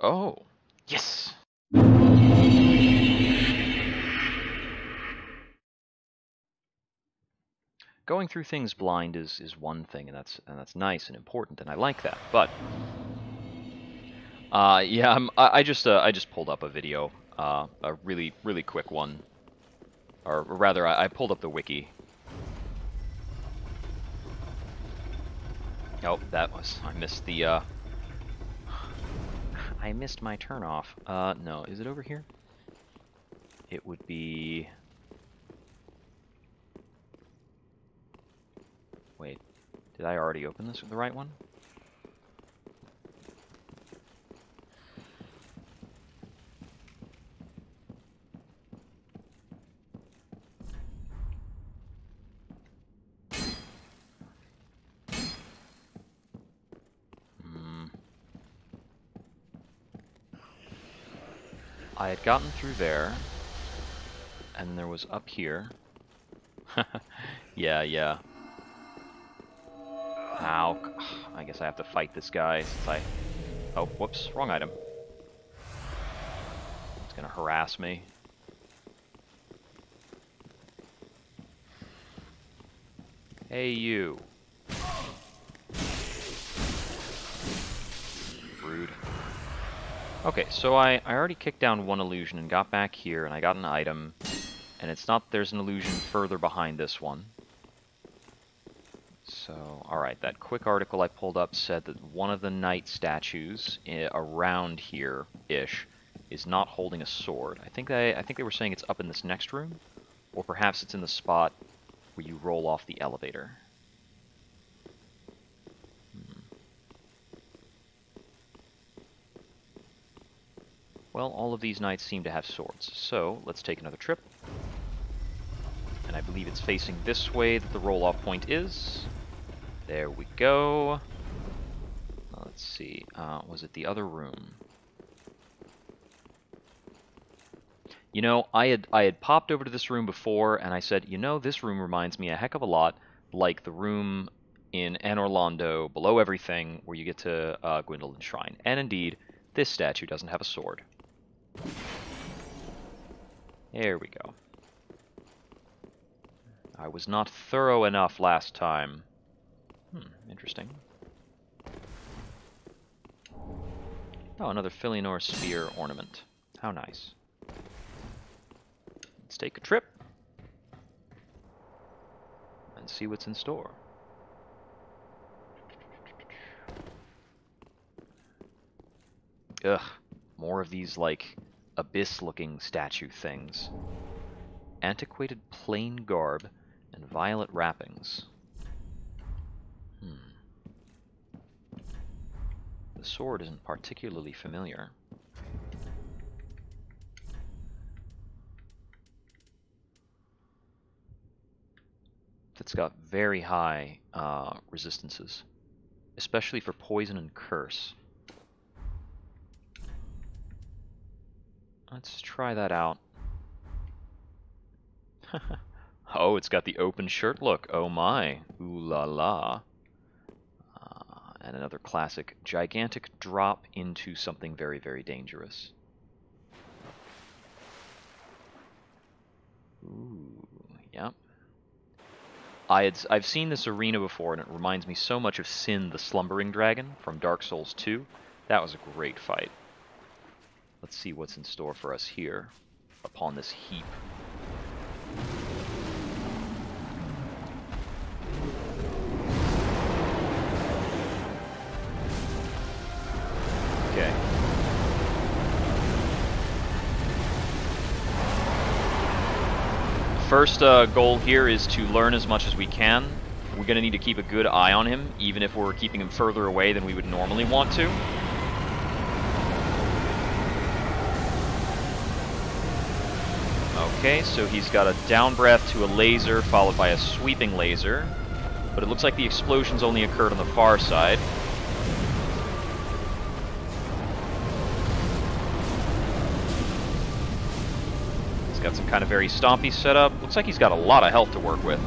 Oh, yes. Going through things blind is one thing, and that's nice and important, and I like that. But yeah, I just pulled up a video, a really quick one, or rather, I pulled up the wiki. Oh, I missed the I missed my turn off. No, is it over here? It would be. Wait, did I already open this with the right one? I had gotten through there, and there was up here. Yeah. Ow. I guess I have to fight this guy since I... Oh, whoops, wrong item. It's gonna harass me. Hey, you. Rude. Okay, so I already kicked down one illusion and got back here, and I got an item. And it's not... There's an illusion further behind this one. So, alright, that quick article I pulled up said that one of the knight statues around here-ish is not holding a sword. I think they were saying it's up in this next room, or perhaps it's in the spot where you roll off the elevator. Well, all of these knights seem to have swords, so let's take another trip. And I believe it's facing this way that the roll-off point is. There we go. Let's see, was it the other room? You know, I had popped over to this room before, and I said, you know, this room reminds me a heck of a lot like the room in Anor Londo, below everything, where you get to Gwyndolin Shrine. And indeed, this statue doesn't have a sword. There we go. I was not thorough enough last time. Interesting. Oh, another Filianor spear ornament. How nice. Let's take a trip and see what's in store. Ugh, more of these, like, abyss-looking statue things. Antiquated plain garb and violet wrappings. The sword isn't particularly familiar. It's got very high resistances, especially for poison and curse. Let's try that out. Oh, it's got the open shirt look. Oh my. Ooh la la. And another classic, gigantic drop into something very dangerous. Ooh, yep. I've seen this arena before, and it reminds me so much of Sin the Slumbering Dragon from Dark Souls 2. That was a great fight. Let's see what's in store for us here, upon this heap. Okay. First goal here is to learn as much as we can. We're going to need to keep a good eye on him, even if we're keeping him further away than we would normally want to. Okay, so he's got a down breath to a laser, followed by a sweeping laser. But it looks like the explosions only occurred on the far side. He's got some kind of very stompy setup. Looks like he's got a lot of health to work with.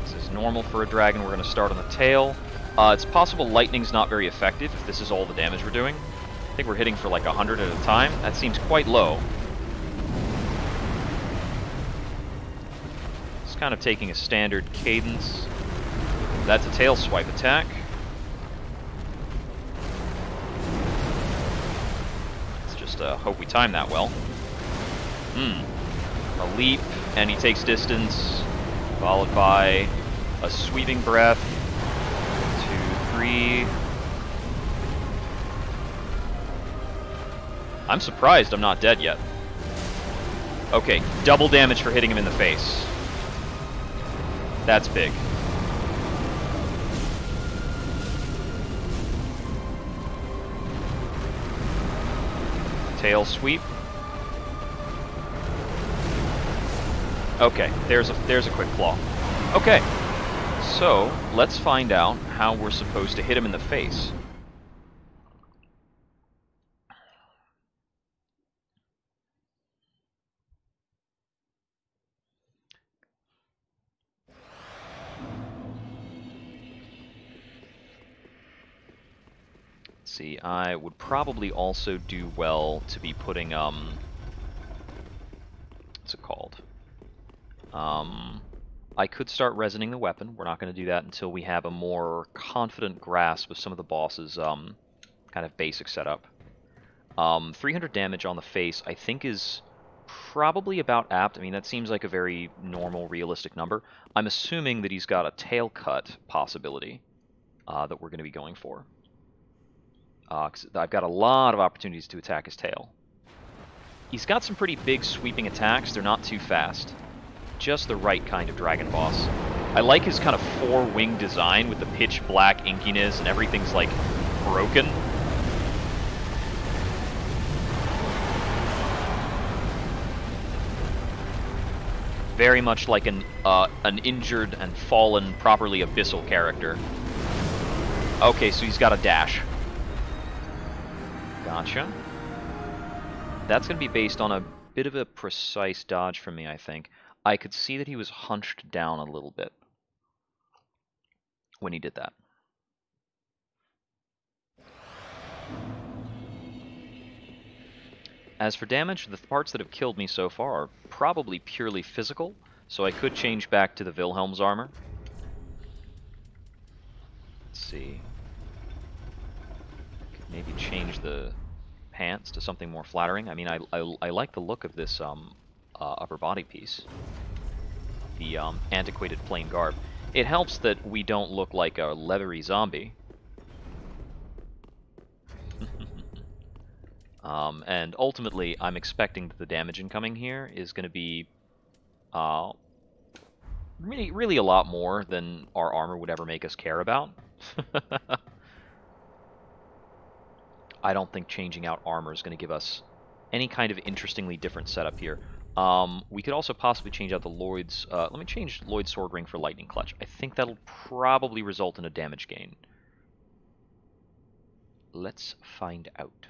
This is It's normal for a dragon. We're going to start on the tail. It's possible lightning's not very effective if this is all the damage we're doing. I think we're hitting for like 100 at a time. That seems quite low. It's kind of taking a standard cadence. That's a tail swipe attack. Let's just hope we time that well. A leap, and he takes distance, followed by a sweeping breath. 2, 3. I'm surprised I'm not dead yet. Okay, double damage for hitting him in the face. That's big. Tail sweep. Okay, there's a quick claw. Okay, so let's find out how we're supposed to hit him in the face. See, I would probably also do well to be putting, what's it called? I could start resonating the weapon. We're not going to do that until we have a more confident grasp of some of the boss's, kind of basic setup. 300 damage on the face, I think, is probably about apt. I mean, that seems like a very normal, realistic number. I'm assuming that he's got a tail cut possibility that we're going to be going for. 'Cause I've got a lot of opportunities to attack his tail. He's got some pretty big sweeping attacks. They're not too fast. Just the right kind of dragon boss. I like his kind of four-wing design with the pitch black inkiness and everything's like broken. Very much like an injured and fallen, properly abyssal character. Okay, so he's got a dash. Gotcha. That's going to be based on a bit of a precise dodge from me, I think. I could see that he was hunched down a little bit when he did that. As for damage, the parts that have killed me so far are probably purely physical, so I could change back to the Wilhelm's armor. Let's see. Could maybe change the pants to something more flattering. I mean, I like the look of this upper body piece. The antiquated plain garb. It helps that we don't look like a leathery zombie. And ultimately, I'm expecting that the damage incoming here is going to be really a lot more than our armor would ever make us care about. I don't think changing out armor is going to give us any kind of interestingly different setup here. We could also possibly change out the Lloyd's... let me change Lloyd's Sword Ring for Lightning Clutch. I think that'll probably result in a damage gain. Let's find out.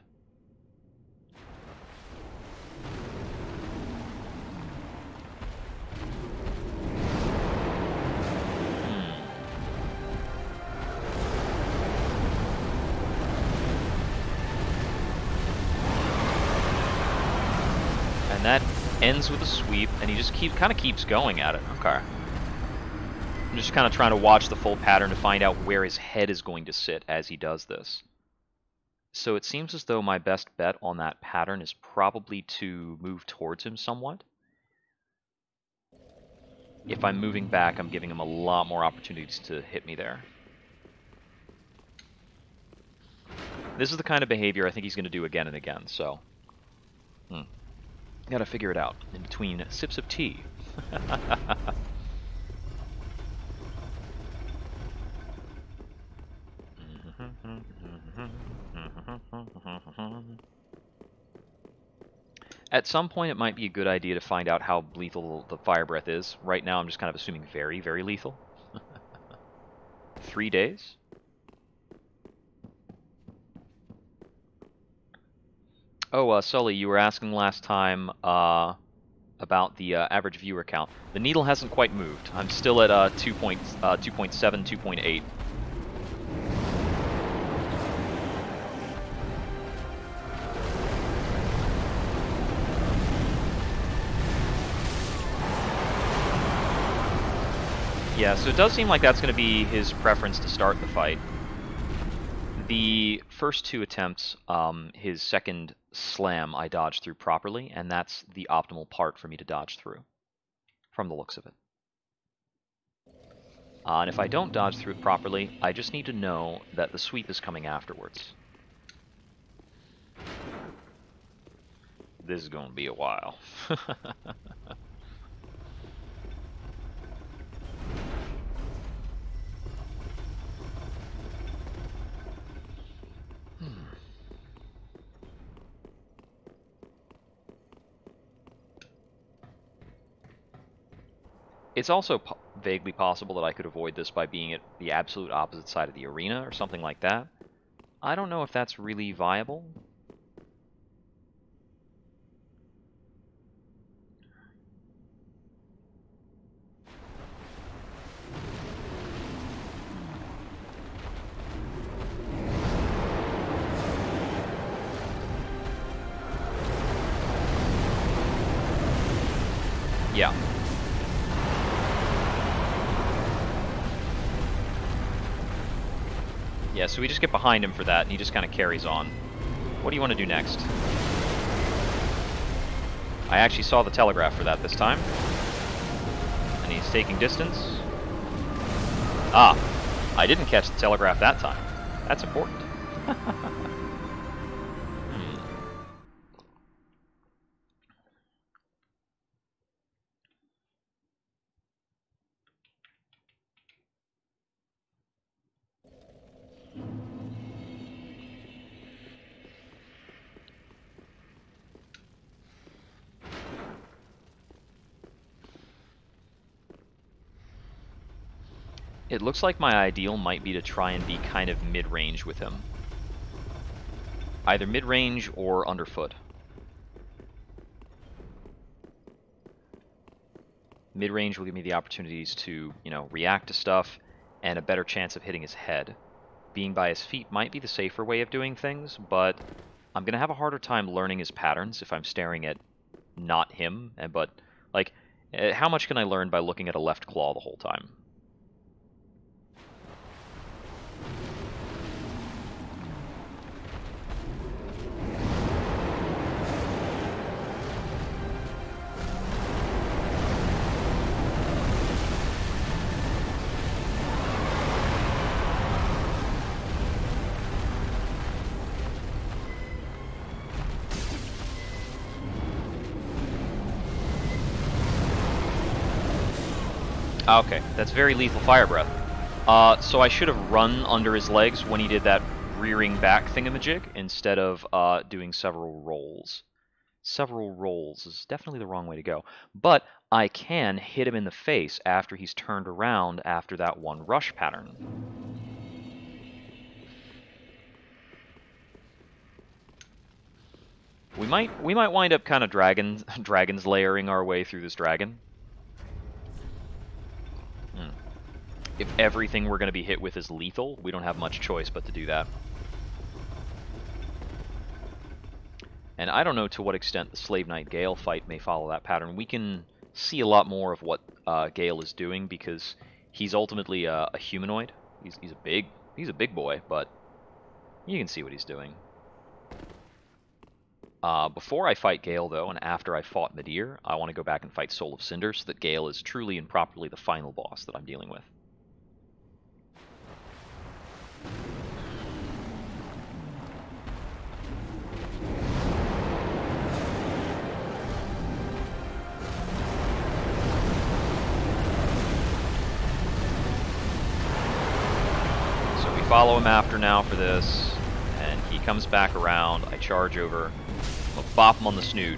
And that ends with a sweep, and he just kind of keeps going at it. Okay. I'm just kind of trying to watch the full pattern to find out where his head is going to sit as he does this. So it seems as though my best bet on that pattern is probably to move towards him somewhat. If I'm moving back, I'm giving him a lot more opportunities to hit me there. This is the kind of behavior I think he's going to do again and again, so... Gotta figure it out in between sips of tea. At some point, it might be a good idea to find out how lethal the fire breath is. Right now, I'm just kind of assuming very, very lethal. 3 days? Oh, Sully, you were asking last time about the average viewer count. The needle hasn't quite moved. I'm still at 2.7, 2.8. Yeah, so it does seem like that's going to be his preference to start the fight. The first two attempts, his second slam, I dodged through properly, and that's the optimal part for me to dodge through, from the looks of it. And if I don't dodge through it properly, I just need to know that the sweep is coming afterwards. This is going to be a while. It's also vaguely possible that I could avoid this by being at the absolute opposite side of the arena or something like that. I don't know if that's really viable. Yeah. Yeah, so we just get behind him for that, and he just kind of carries on. What do you want to do next? I actually saw the telegraph for that this time. And he's taking distance. Ah, I didn't catch the telegraph that time. That's important. It looks like my ideal might be to try and be kind of mid-range with him. Either mid-range or underfoot. Mid-range will give me the opportunities to, you know, react to stuff and a better chance of hitting his head. Being by his feet might be the safer way of doing things, but I'm going to have a harder time learning his patterns if I'm staring at not him, but, like, how much can I learn by looking at a left claw the whole time? Okay, that's very lethal fire breath. So I should have run under his legs when he did that rearing back thingamajig instead of doing several rolls. Several rolls is definitely the wrong way to go. But I can hit him in the face after he's turned around after that one rush pattern. We might wind up kind of dragons layering our way through this dragon. If everything we're going to be hit with is lethal, we don't have much choice but to do that. And I don't know to what extent the Slave Knight Gale fight may follow that pattern. We can see a lot more of what Gale is doing because he's ultimately a humanoid. He's a big boy, but you can see what he's doing. Before I fight Gale, though, and after I fought Midir, I want to go back and fight Soul of Cinder so that Gale is truly and properly the final boss that I'm dealing with. Follow him after now for this, and he comes back around. I charge over, I'll bop him on the snoot.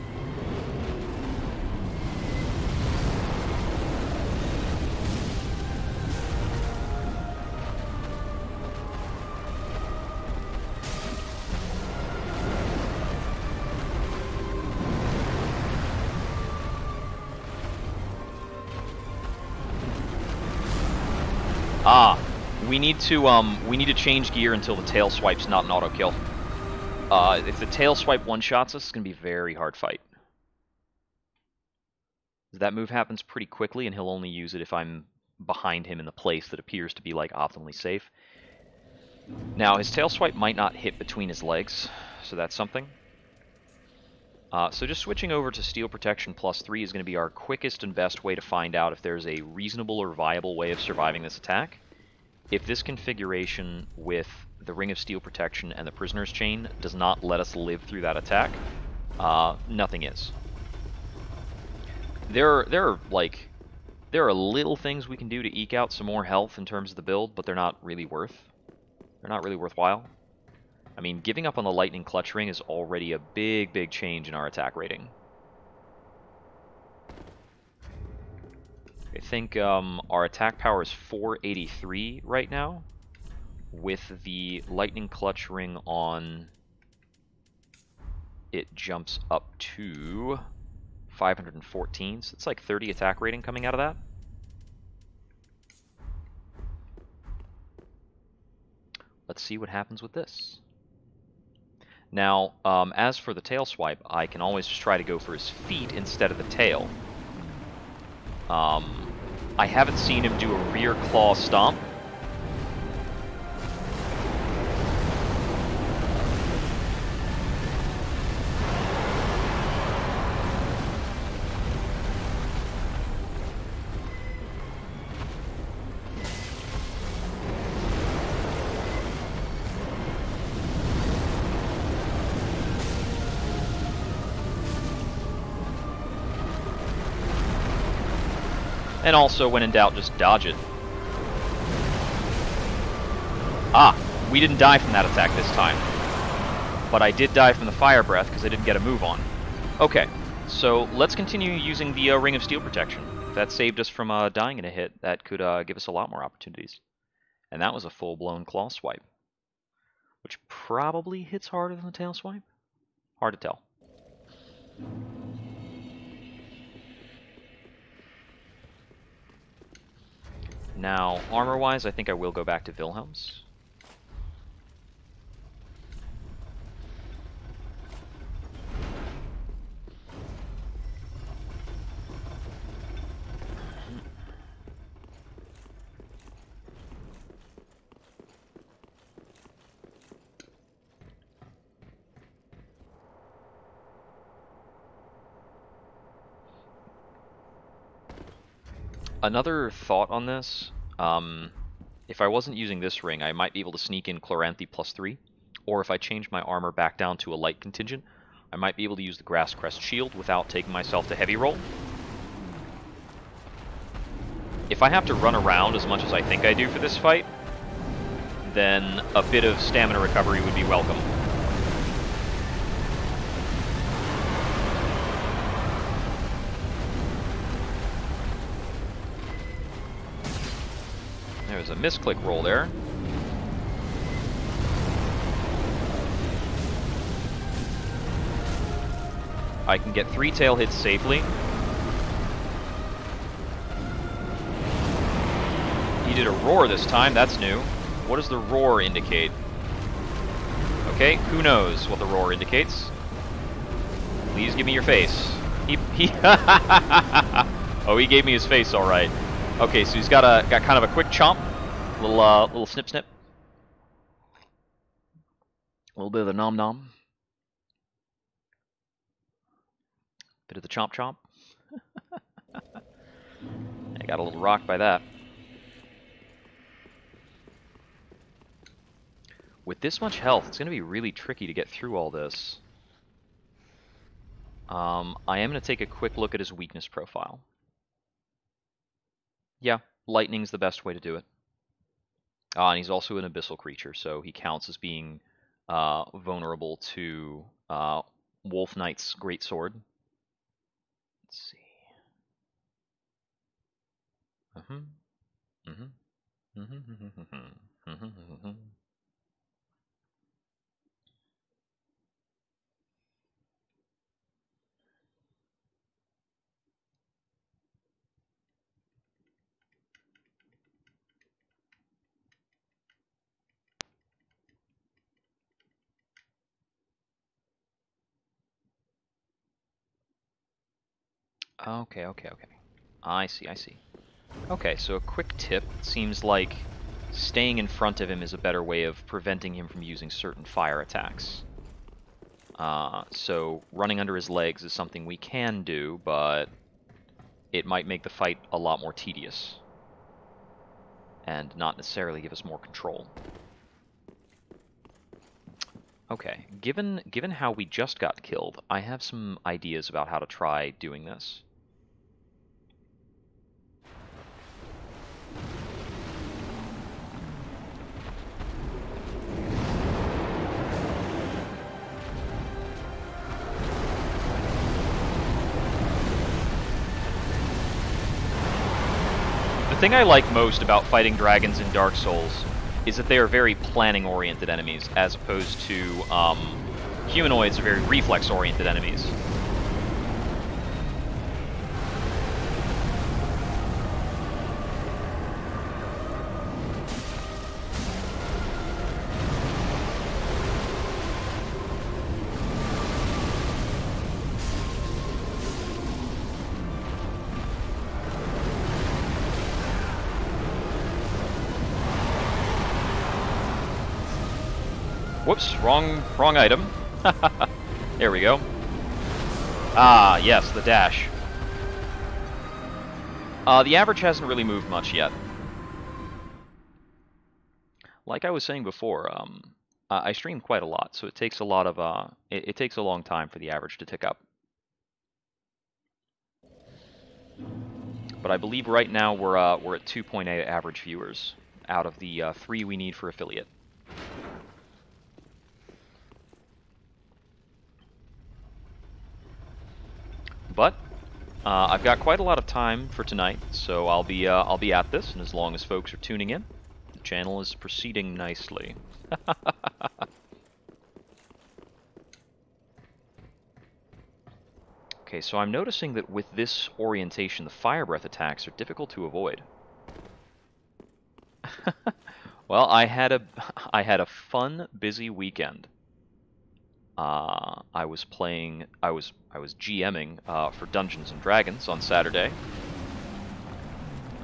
Ah, we need to change gear until the tail swipe's not an auto kill. If the tail swipe one-shots us, it's gonna be a very hard fight. That move happens pretty quickly, and he'll only use it if I'm behind him in the place that appears to be like optimally safe. Now his tail swipe might not hit between his legs, so that's something. So just switching over to Steel Protection +3 is going to be our quickest and best way to find out if there's a reasonable or viable way of surviving this attack. If this configuration with the Ring of Steel Protection and the Prisoner's Chain does not let us live through that attack, nothing is. There are little things we can do to eke out some more health in terms of the build, but they're not really worthwhile. I mean, giving up on the Lightning Clutch Ring is already a big change in our attack rating. I think our attack power is 483 right now. With the Lightning Clutch Ring on, it jumps up to 514, so it's like 30 attack rating coming out of that. Let's see what happens with this. Now, as for the tail swipe, I can always just try to go for his feet instead of the tail. I haven't seen him do a rear claw stomp. And also, when in doubt, just dodge it. Ah, we didn't die from that attack this time. But I did die from the Fire Breath because I didn't get a move on. Okay, so let's continue using the Ring of Steel Protection. If that saved us from dying in a hit, that could give us a lot more opportunities. And that was a full-blown claw swipe. Which probably hits harder than the tail swipe? Hard to tell. Now, armor-wise, I think I will go back to Wilhelm's. Another thought on this, if I wasn't using this ring, I might be able to sneak in Chloranthy +3, or if I change my armor back down to a light contingent, I might be able to use the Grass Crest Shield without taking myself to heavy roll. If I have to run around as much as I think I do for this fight, then a bit of stamina recovery would be welcome. There's a misclick roll there. I can get 3 tail hits safely. He did a roar this time, that's new. What does the roar indicate? Okay, who knows what the roar indicates? Please give me your face. Oh, he gave me his face, all right. Okay, so he's got kind of a quick chomp, little snip snip, a little bit of the nom nom, bit of the chomp chomp. I got a little rocked by that. With this much health, it's going to be really tricky to get through all this. I am going to take a quick look at his weakness profile. Yeah, lightning's the best way to do it. And he's also an abyssal creature, so he counts as being vulnerable to Wolf Knight's Greatsword. Let's see. Okay, okay, okay. I see, I see. Okay, so a quick tip. It seems like staying in front of him is a better way of preventing him from using certain fire attacks. So running under his legs is something we can do, but it might make the fight a lot more tedious and not necessarily give us more control. Okay, given how we just got killed, I have some ideas about how to try doing this. The thing I like most about fighting dragons in Dark Souls is that they are very planning-oriented enemies, as opposed to humanoids are very reflex-oriented enemies. Whoops, wrong item. There we go. Ah, yes, the dash. The average hasn't really moved much yet. Like I was saying before, I stream quite a lot, so it takes a lot of it takes a long time for the average to tick up. But I believe right now we're at 2.8 average viewers out of the 3 we need for affiliate. But I've got quite a lot of time for tonight, so I'll be at this, and as long as folks are tuning in, the channel is proceeding nicely. Okay, so I'm noticing that with this orientation, the fire breath attacks are difficult to avoid. Well, I had a fun, busy weekend. I was GMing for Dungeons and Dragons on Saturday,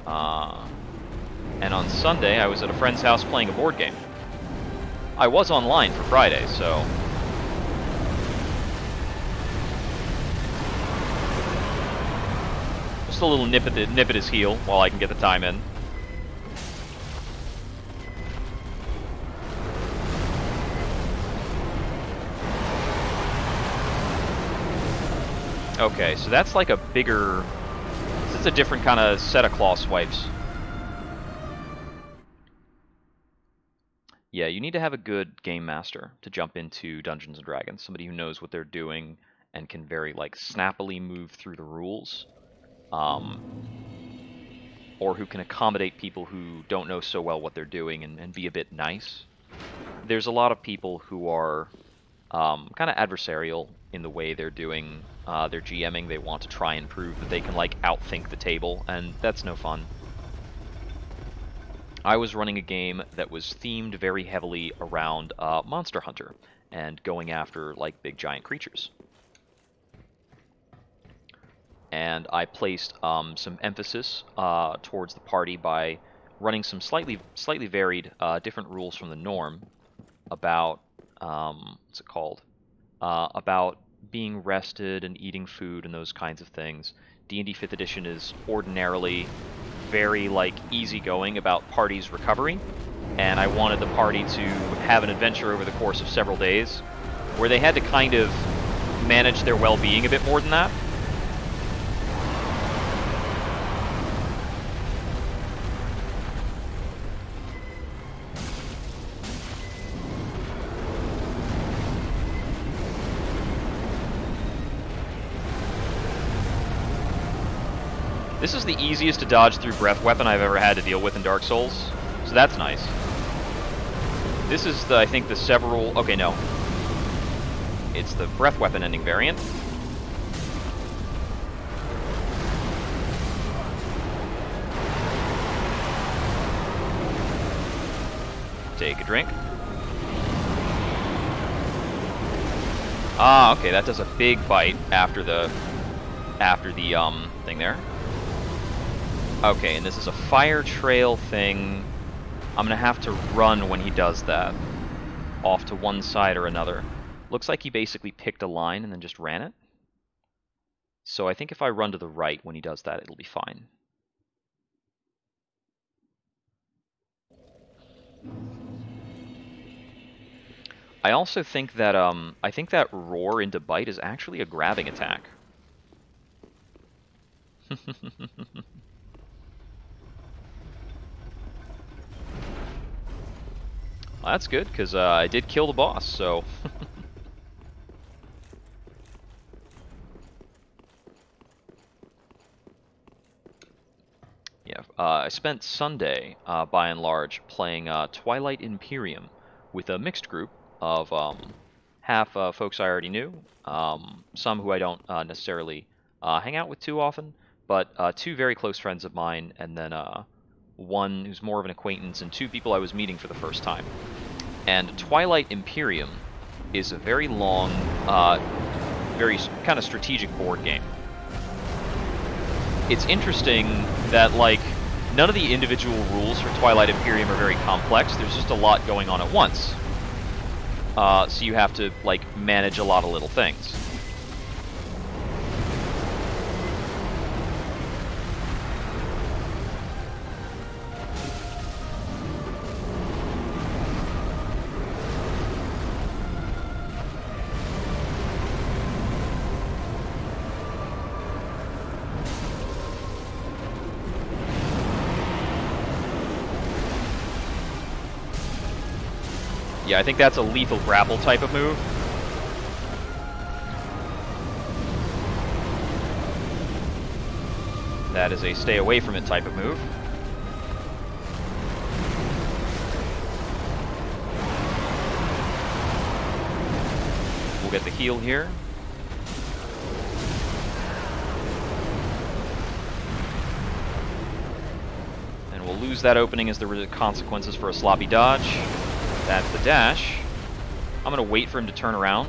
and on Sunday I was at a friend's house playing a board game. I was online for Friday, so just a little nip at his heel while I can get the time in. Okay, so that's like a bigger... This is a different kind of set of claw swipes. Yeah, you need to have a good game master to jump into Dungeons & Dragons. Somebody who knows what they're doing and can very, like, snappily move through the rules. Or who can accommodate people who don't know so well what they're doing and be a bit nice. There's a lot of people who are kind of adversarial in the way they're doing their GMing. They want to try and prove that they can, like, outthink the table, and that's no fun. I was running a game that was themed very heavily around Monster Hunter and going after, like, big giant creatures. And I placed some emphasis towards the party by running some slightly varied different rules from the norm about what's it called? About being rested and eating food and those kinds of things. D&D 5th edition is ordinarily very, like, easygoing about parties' recovery, and I wanted the party to have an adventure over the course of several days where they had to kind of manage their well-being a bit more than that. This is the easiest to dodge through breath weapon I've ever had to deal with in Dark Souls, so that's nice. This is, I think, the several... Okay, no. It's the breath weapon ending variant. Take a drink. Ah, okay, that does a big bite after the after the thing there. Okay, and this is a fire trail thing. I'm gonna have to run when he does that, off to one side or another. Looks like he basically picked a line and then just ran it. So I think if I run to the right when he does that, it'll be fine. I also think that that roar into bite is actually a grabbing attack. Well, that's good, because I did kill the boss, so... Yeah, I spent Sunday, by and large, playing Twilight Imperium with a mixed group of half folks I already knew, some who I don't necessarily hang out with too often, but two very close friends of mine, and then one who's more of an acquaintance, and two people I was meeting for the first time. And Twilight Imperium is a very long, very kind of strategic board game. It's interesting that, like, none of the individual rules for Twilight Imperium are very complex. There's just a lot going on at once. So you have to, like, manage a lot of little things. Yeah, I think that's a lethal grapple type of move. That is a stay away from it type of move. We'll get the heal here. And we'll lose that opening as there were consequences for a sloppy dodge. That's the dash. I'm going to wait for him to turn around.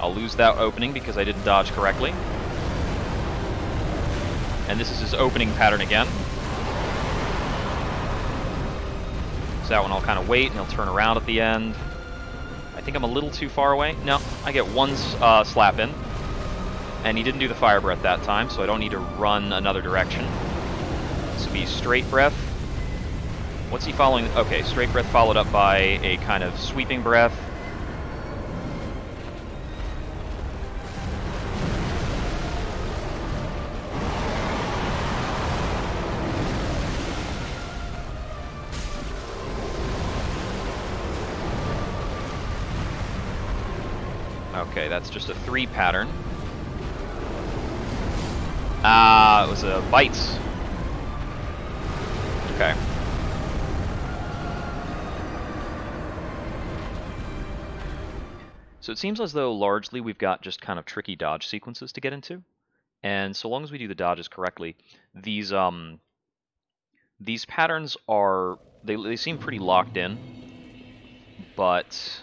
I'll lose that opening because I didn't dodge correctly. And this is his opening pattern again. So that one I'll kind of wait and he'll turn around at the end. I think I'm a little too far away. No, I get one slap in. And he didn't do the fire breath that time, so I don't need to run another direction. This will be straight breath. What's he following? Okay, straight breath followed up by a kind of sweeping breath. Okay, that's just a 3 pattern. It was a bites. Okay. So it seems as though largely we've got just kind of tricky dodge sequences to get into. And so long as we do the dodges correctly, these patterns are, they seem pretty locked in, but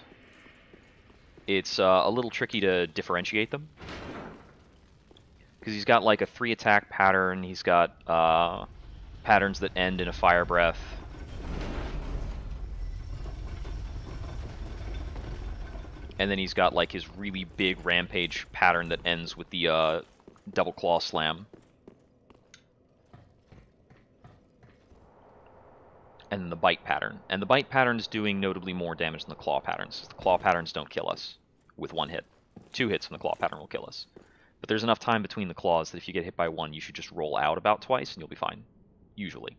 it's a little tricky to differentiate them. Because he's got like a 3 attack pattern, he's got patterns that end in a fire breath. And then he's got like his really big rampage pattern that ends with the double claw slam. And then the bite pattern. And the bite pattern's doing notably more damage than the claw patterns. The claw patterns don't kill us with 1 hit. 2 hits from the claw pattern will kill us. But there's enough time between the claws that if you get hit by 1, you should just roll out about twice and you'll be fine. Usually.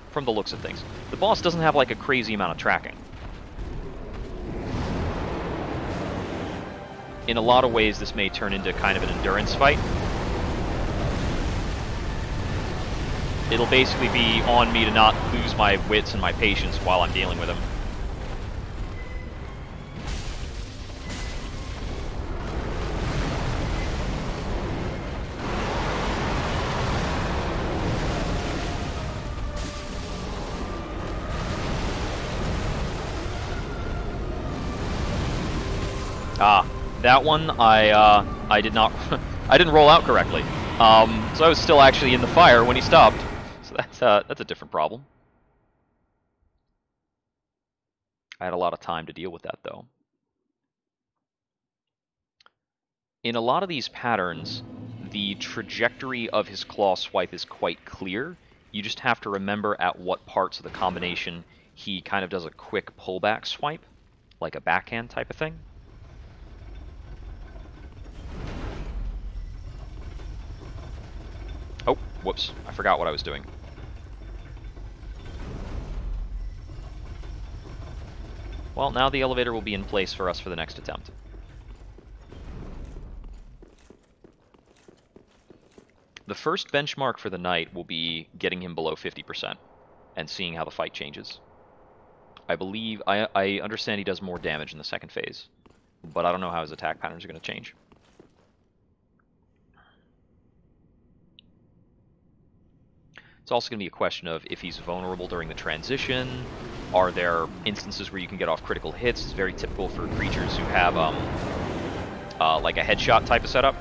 From the looks of things. The boss doesn't have like a crazy amount of tracking. In a lot of ways, this may turn into kind of an endurance fight. It'll basically be on me to not lose my wits and my patience while I'm dealing with him. Ah, that one I did not I didn't roll out correctly. So I was still actually in the fire when he stopped. So that's a different problem. I had a lot of time to deal with that though. In a lot of these patterns, the trajectory of his claw swipe is quite clear. You just have to remember at what parts of the combination he kind of does a quick pullback swipe, like a backhand type of thing. Oh, whoops. I forgot what I was doing. Well, now the elevator will be in place for us for the next attempt. The first benchmark for the night will be getting him below 50% and seeing how the fight changes. I believe, I understand he does more damage in the second phase, but I don't know how his attack patterns are going to change. It's also going to be a question of if he's vulnerable during the transition. Are there instances where you can get off critical hits? It's very typical for creatures who have like a headshot type of setup.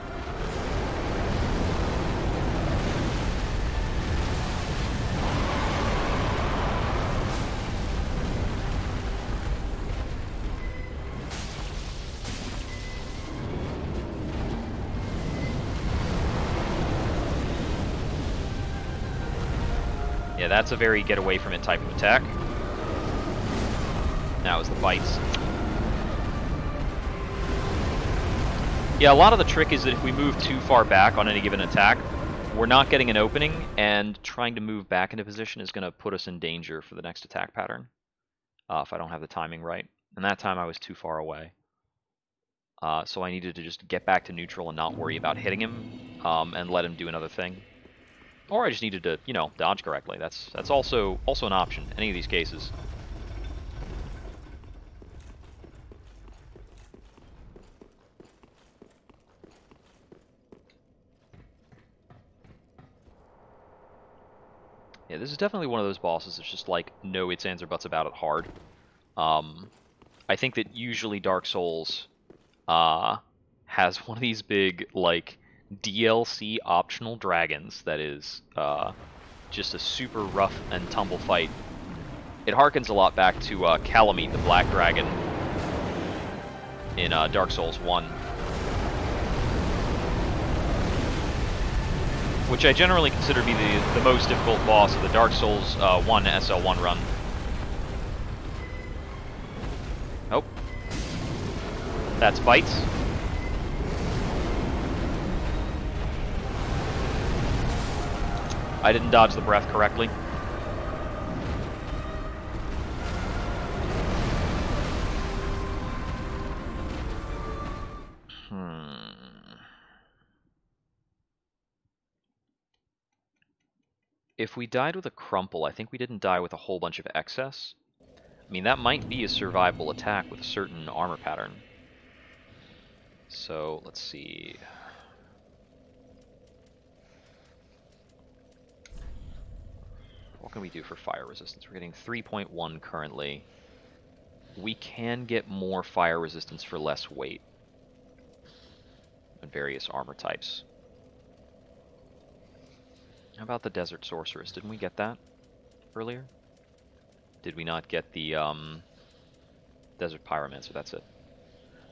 Yeah, that's a very get away from it type of attack. Now is the bites. Yeah, a lot of the trick is that if we move too far back on any given attack, we're not getting an opening, and trying to move back into position is going to put us in danger for the next attack pattern, if I don't have the timing right. And that time I was too far away. So I needed to just get back to neutral and not worry about hitting him, and let him do another thing. Or I just needed to, you know, dodge correctly. That's also an option, any of these cases. Yeah, this is definitely one of those bosses that's just like no ifs, ands, or buts about it hard. I think that usually Dark Souls has one of these big, like, DLC optional dragons that is just a super rough and tumble fight. It harkens a lot back to Kalameet, the Black Dragon, in Dark Souls 1. Which I generally consider to be the most difficult boss of the Dark Souls 1 SL1 run. Nope. That's bites. I didn't dodge the breath correctly. If we died with a crumple, I think we didn't die with a whole bunch of excess. I mean, that might be a survivable attack with a certain armor pattern. So, let's see. What can we do for fire resistance? We're getting 3.1 currently. We can get more fire resistance for less weight and various armor types. How about the Desert Sorceress? Didn't we get that earlier? Did we not get the Desert Pyromancer? That's it.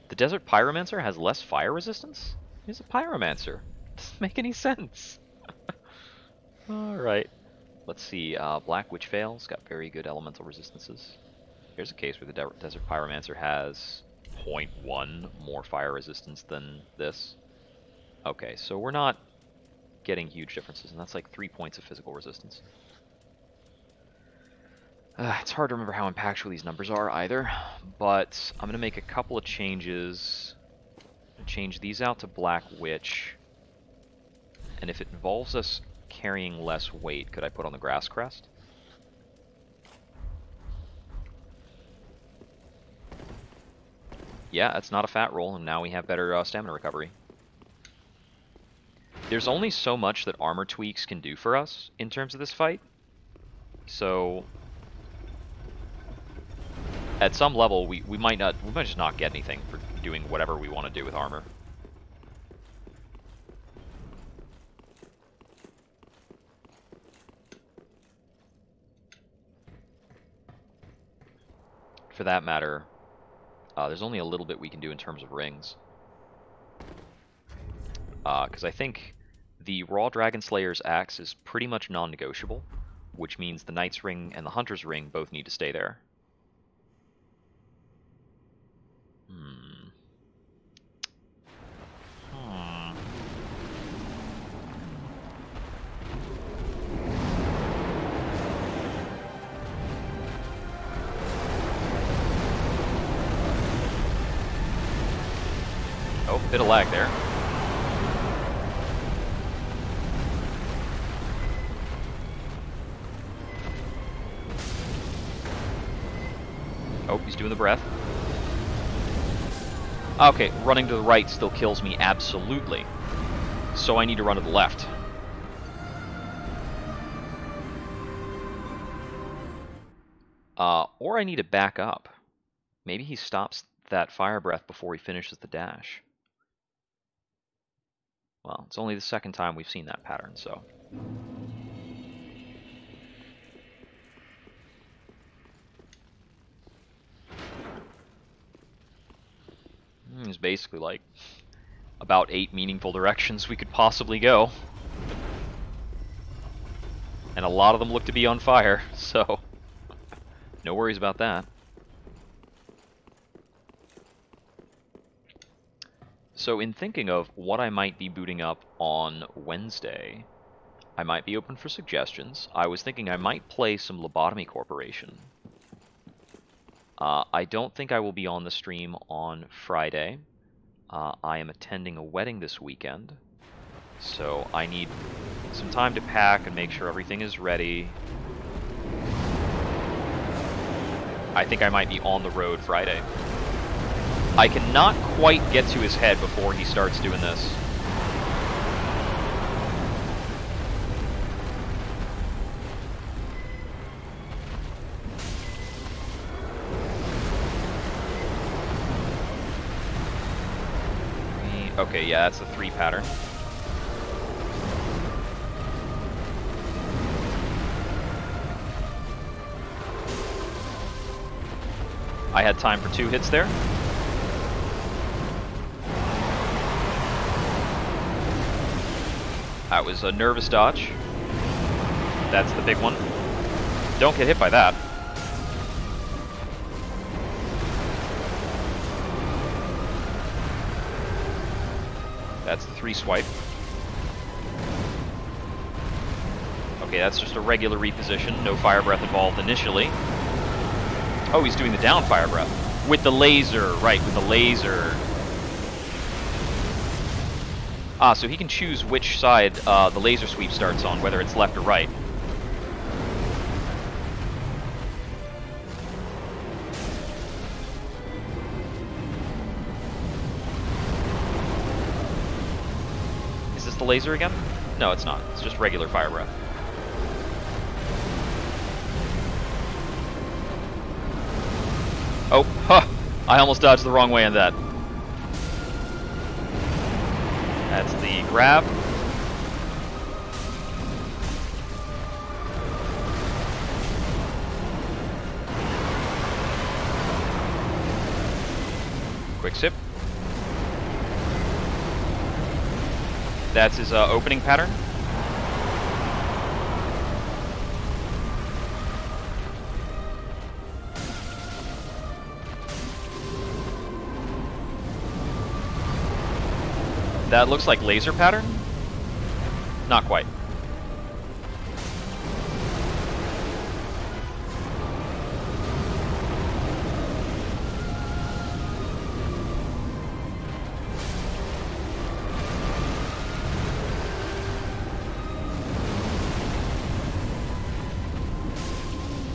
The Desert Pyromancer has less fire resistance? He's a Pyromancer. Doesn't make any sense. Alright. Let's see. Black Witch Veil's got very good elemental resistances. Here's a case where the Desert Pyromancer has 0.1 more fire resistance than this. Okay, so we're not getting huge differences, and that's like 3 points of physical resistance. It's hard to remember how impactful these numbers are either, but I'm going to make a couple of changes. Change these out to Black Witch, and if it involves us carrying less weight, could I put on the Grass Crest? Yeah, that's not a fat roll, and now we have better stamina recovery. There's only so much that armor tweaks can do for us in terms of this fight, so at some level we might just not get anything for doing whatever we want to do with armor. For that matter, there's only a little bit we can do in terms of rings. Because I think the Raw Dragon Slayer's axe is pretty much non-negotiable, which means the Knight's Ring and the Hunter's Ring both need to stay there. Oh, bit of lag there. Oh, he's doing the breath. Okay, running to the right still kills me absolutely. So I need to run to the left. Or I need to back up. Maybe he stops that fire breath before he finishes the dash. Well, it's only the second time we've seen that pattern, so... There's basically like about 8 meaningful directions we could possibly go. And a lot of them look to be on fire, so no worries about that. So in thinking of what I might be booting up on Wednesday, I might be open for suggestions. I was thinking I might play some Lobotomy Corporation. I don't think I will be on the stream on Friday. I am attending a wedding this weekend, so I need some time to pack and make sure everything is ready. I think I might be on the road Friday. I cannot quite get to his head before he starts doing this. Okay, yeah, that's a 3 pattern. I had time for 2 hits there. That was a nervous dodge. That's the big one. Don't get hit by that. That's the 3 swipe. Okay, that's just a regular reposition. No fire breath involved initially. Oh, he's doing the down fire breath. With the laser, right, with the laser. Ah, so he can choose which side the laser sweep starts on, whether it's left or right. Is this the laser again? No, it's not. It's just regular fire breath. Oh, huh! I almost dodged the wrong way on that. That's the grab. Quick sip. That's his opening pattern. That looks like laser pattern? Not quite.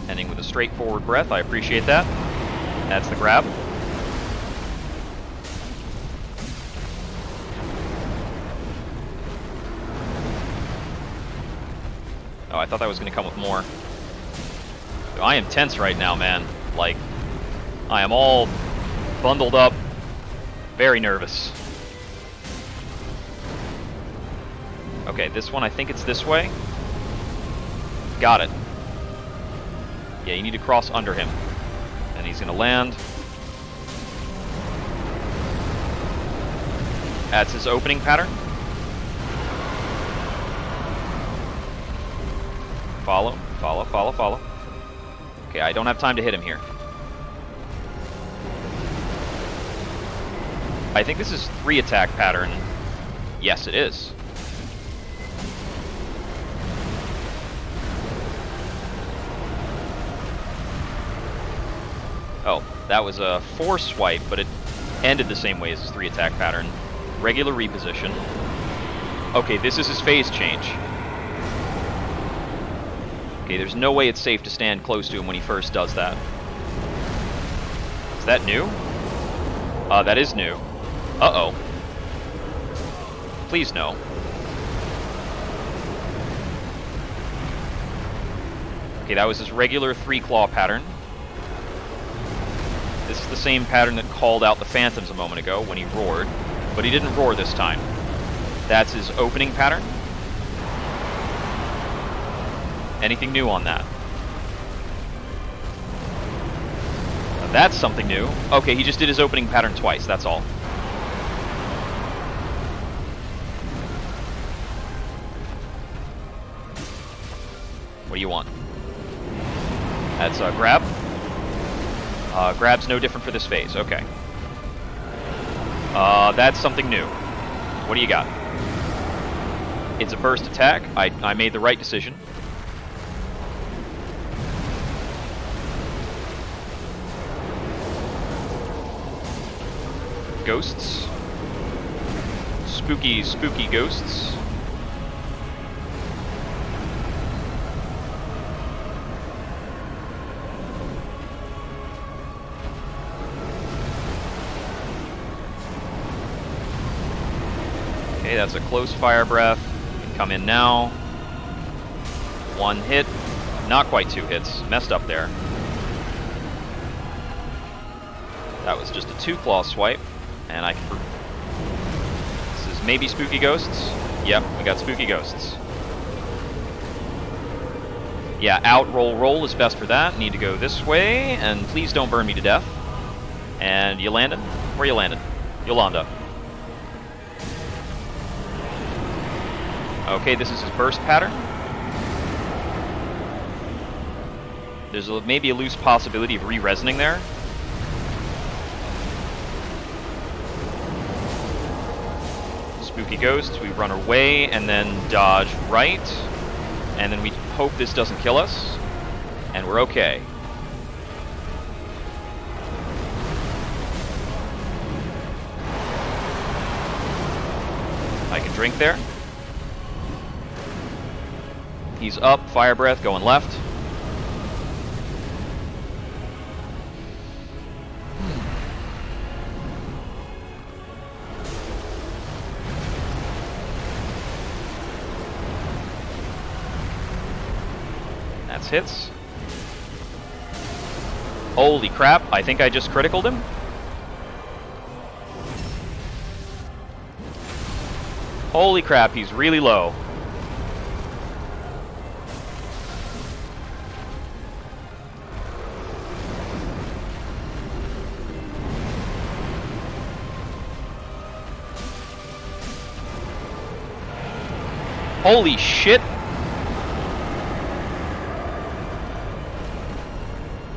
Ending with a straightforward breath, I appreciate that. That's the grab. Oh, I thought that was going to come with more. I am tense right now, man. Like, I am all bundled up. Very nervous. Okay, this one, I think it's this way. Got it. Yeah, you need to cross under him. And he's going to land. That's his opening pattern. Follow, follow, follow, follow. Okay, I don't have time to hit him here. I think this is 3 attack pattern. Yes, it is. Oh, that was a 4 swipe, but it ended the same way as his 3 attack pattern. Regular reposition. Okay, this is his phase change. Okay, there's no way it's safe to stand close to him when he first does that. Is that new? That is new. Uh-oh. Please no. Okay, that was his regular 3-claw pattern. This is the same pattern that called out the Phantoms a moment ago when he roared, but he didn't roar this time. That's his opening pattern. Anything new on that? Now that's something new. Okay, he just did his opening pattern twice, that's all. What do you want? That's a grab. Grab's no different for this phase, okay. That's something new. What do you got? It's a burst attack. I made the right decision. Ghosts. Spooky, spooky ghosts. Okay, that's a close fire breath. Can come in now. 1 hit. Not quite 2 hits. Messed up there. That was just a 2-claw swipe. And I can... This is maybe spooky ghosts. Yep, we got spooky ghosts. Yeah, out, roll, roll is best for that. Need to go this way, and please don't burn me to death. And you landed? Where you landed? Yolanda. Okay, this is his burst pattern. There's maybe a loose possibility of re-resoning there. Spooky ghosts, we run away and then dodge right. And then we hope this doesn't kill us. And we're okay. I can drink there. He's up, fire breath, going left. That's hits. Holy crap, I think I just criticaled him. Holy crap, he's really low. Holy shit!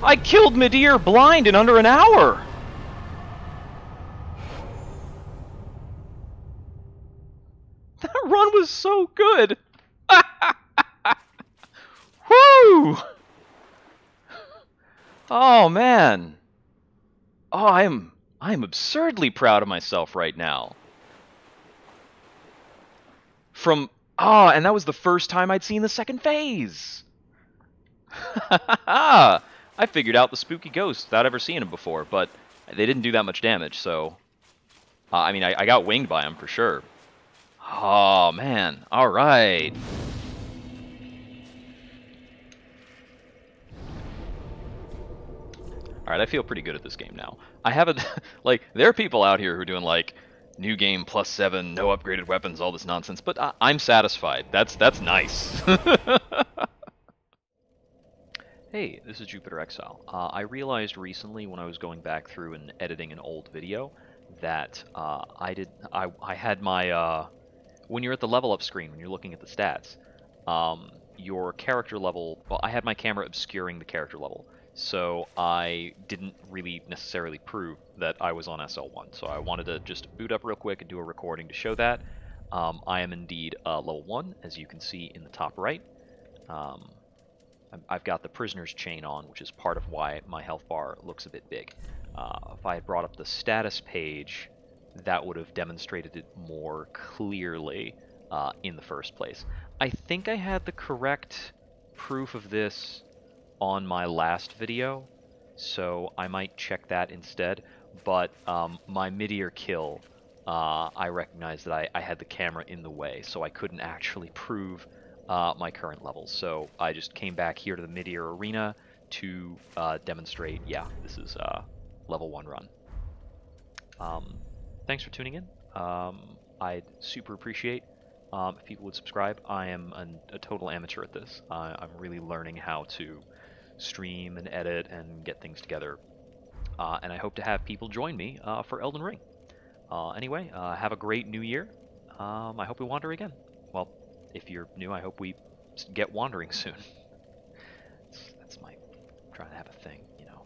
I killed Midir blind in under an hour! That run was so good! Woo! Oh man! Oh, I'm absurdly proud of myself right now. And that was the first time I'd seen the second phase! I figured out the spooky ghosts without ever seeing them before, but they didn't do that much damage, so... I mean, I got winged by them for sure. Oh, man. Alright. Alright, I feel pretty good at this game now. I haven't like there are people out here who are doing like new game +7, no upgraded weapons, all this nonsense, but I'm satisfied. That's nice. Hey, this is Jupiter Exile. I realized recently when I was going back through and editing an old video that I had my when you're at the level up screen, when you're looking at the stats, your character level, well, I had my camera obscuring the character level, so I didn't really necessarily prove that I was on SL1. So I wanted to just boot up real quick and do a recording to show that. I am indeed level 1, as you can see in the top right. Um, I've got the prisoner's chain on, which is part of why my health bar looks a bit big. If I had brought up the status page, that would have demonstrated it more clearly in the first place. I think I had the correct proof of this on my last video, so I might check that instead. But my mid-ear kill, I recognized that I had the camera in the way, so I couldn't actually prove my current levels. So I just came back here to the mid-ear arena to demonstrate, yeah, this is level 1 run. Thanks for tuning in. I'd super appreciate if people would subscribe. I am a total amateur at this. I'm really learning how to stream and edit and get things together. And I hope to have people join me for Elden Ring. Anyway, have a great new year. I hope we wander again. Well, if you're new, I hope we get wandering soon. That's my trying to have a thing, you know.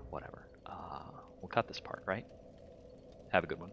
Whatever. We'll cut this part, right? Have a good one.